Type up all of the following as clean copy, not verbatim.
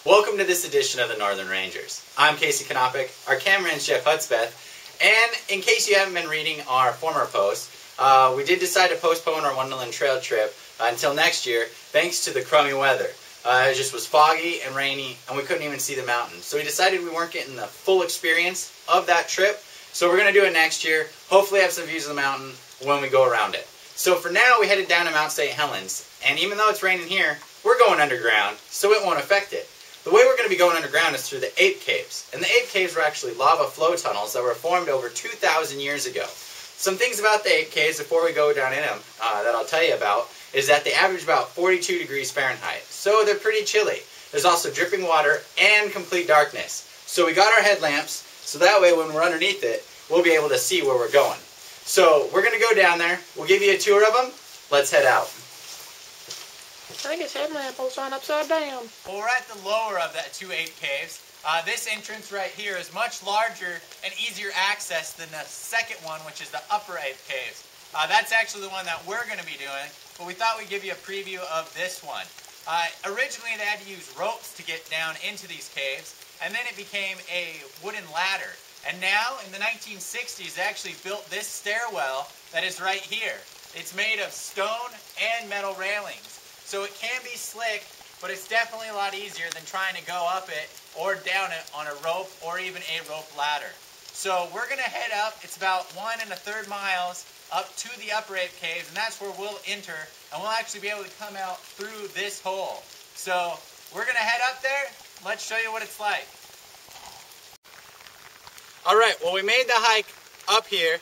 Welcome to this edition of the Northern Rangers. I'm Casey Knopick, our cameraman's Jeff Hudspeth, and in case you haven't been reading our former posts, we did decide to postpone our Wonderland Trail trip until next year thanks to the crummy weather. It just was foggy and rainy and we couldn't even see the mountains. So we decided we weren't getting the full experience of that trip, so we're going to do it next year, hopefully have some views of the mountain when we go around it. So for now we headed down to Mount St. Helens, and even though it's raining here, we're going underground, so it won't affect it. The way we're going to be going underground is through the Ape Caves. And the Ape Caves were actually lava flow tunnels that were formed over 2,000 years ago. Some things about the Ape Caves before we go down in them that I'll tell you about is that they average about 42 degrees Fahrenheit. So they're pretty chilly. There's also dripping water and complete darkness. So we got our headlamps, so that way when we're underneath it, we'll be able to see where we're going. So we're going to go down there. We'll give you a tour of them. Let's head out. I think his headlamp holds on upside down. Well, we're at the lower of that two Ape Caves. This entrance right here is much larger and easier access than the second one, which is the upper Ape Caves. That's actually the one that we're going to be doing, but we thought we'd give you a preview of this one. Originally, they had to use ropes to get down into these caves, and then it became a wooden ladder. And now, in the 1960s, they actually built this stairwell that is right here. It's made of stone and metal railings. So it can be slick, but it's definitely a lot easier than trying to go up it or down it on a rope or even a rope ladder. So we're going to head up. It's about 1 1/3 miles up to the upper Ape Caves, and that's where we'll enter, and we'll actually be able to come out through this hole. So we're going to head up there. Let's show you what it's like. All right, well, we made the hike up here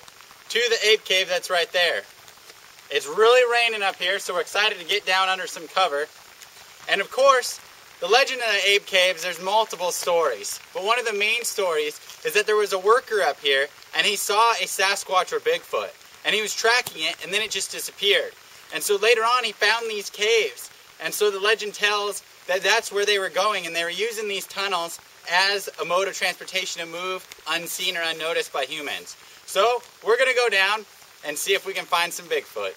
to the Ape Cave that's right there. It's really raining up here, so we're excited to get down under some cover. And of course, the legend of the Ape Caves, there's multiple stories. But one of the main stories is that there was a worker up here, and he saw a Sasquatch or Bigfoot. And he was tracking it, and then it just disappeared. And so later on, he found these caves. And so the legend tells that that's where they were going, and they were using these tunnels as a mode of transportation to move unseen or unnoticed by humans. So we're going to go down and see if we can find some Bigfoot.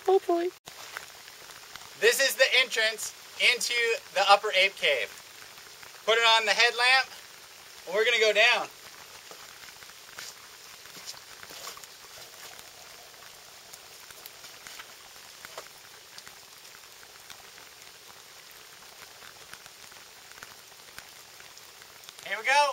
Hopefully. This is the entrance into the upper Ape Cave. Put it on the headlamp, and we're going to go down. Here we go.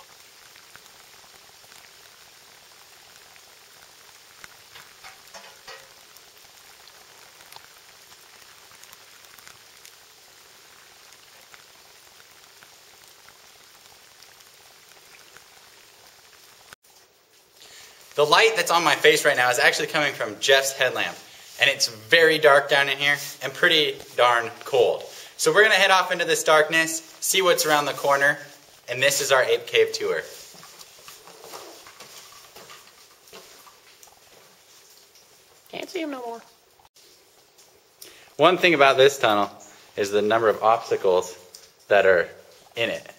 The light that's on my face right now is actually coming from Jeff's headlamp, and it's very dark down in here and pretty darn cold. So we're going to head off into this darkness, see what's around the corner, and this is our Ape Cave tour. Can't see him no more. One thing about this tunnel is the number of obstacles that are in it.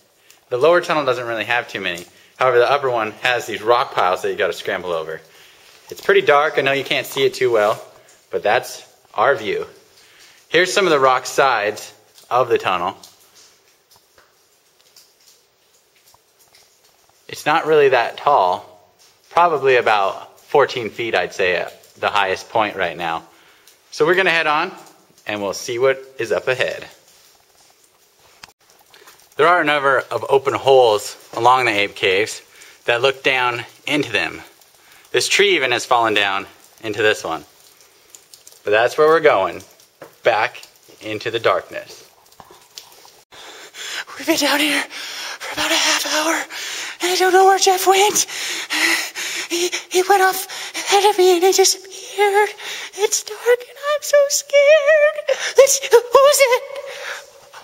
The lower tunnel doesn't really have too many. However, the upper one has these rock piles that you got to scramble over. It's pretty dark. I know you can't see it too well, but that's our view. Here's some of the rock sides of the tunnel. It's not really that tall, probably about 14 feet, I'd say, at the highest point right now. So we're going to head on, and we'll see what is up ahead. There are a number of open holes along the Ape Caves that look down into them. This tree even has fallen down into this one. But that's where we're going, back into the darkness. We've been down here for about a half hour, and I don't know where Jeff went. He went off ahead of me and he disappeared. It's dark and I'm so scared. Who's it?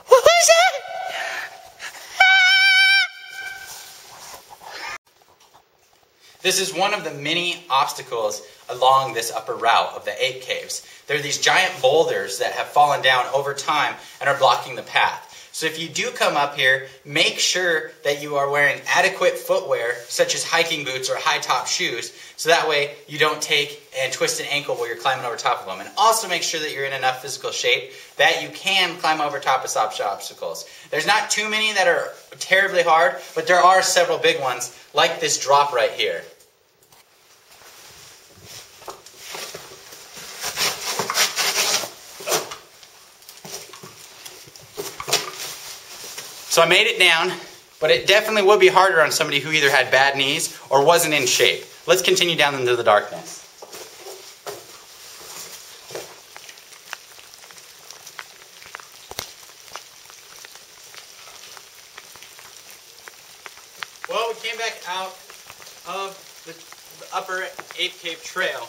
Who's it? This is one of the many obstacles along this upper route of the Ape Caves. There are these giant boulders that have fallen down over time and are blocking the path. So if you do come up here, make sure that you are wearing adequate footwear, such as hiking boots or high-top shoes, so that way you don't take and twist an ankle while you're climbing over top of them. And also make sure that you're in enough physical shape that you can climb over top of such obstacles. There's not too many that are terribly hard, but there are several big ones, like this drop right here. So I made it down, but it definitely would be harder on somebody who either had bad knees or wasn't in shape. Let's continue down into the darkness. Well, we came back out of the upper Ape Cave trail,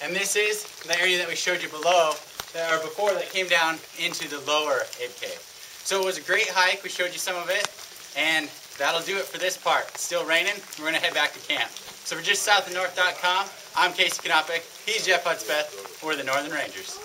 and this is the area that we showed you below, or before, that came down into the lower Ape Cave. So it was a great hike. We showed you some of it, and that'll do it for this part. It's still raining. We're going to head back to camp. So for JustSouthOfNorth.com, I'm Casey Knopick. He's Jeff Hudspeth. We're the Northern Rangers.